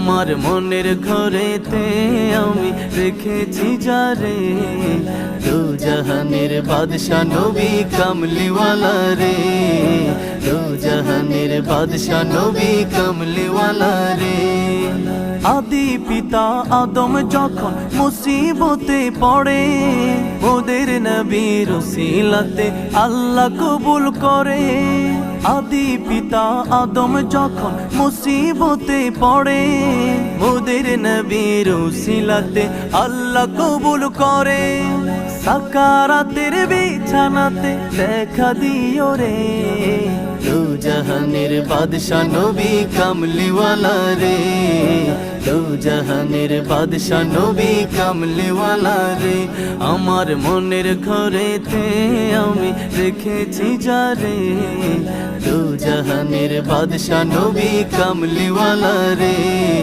আমার মনের ঘরেতে আমি রেখেছি যারে, দু জাহানের বাদশা নবী কামলিওয়ালা রে, দু জাহানের বাদশা নবী কামলিওয়ালা রে। আদি পিতা আদম যখন মুসিবতে পড়ে, ওদের নবীর উসিলাতে আল্লাহ কবুল করে। আদি পিতা আদম যখন মুসিবতে পড়ে, ওদের নবীর উসিলাতে আল্লাহ কবুল করে। সাকারাতের বিছানাতে দেখা দিও রে, দু জাহানের বাদশা নবী কামলিওয়ালা রে, দু জাহানের বাদশা নবী কামলিওয়ালা রে। আমার মনের ঘরেতে আমি রেখেছি যারে, দু জাহানের বাদশা নবী কামলিওয়ালা রে।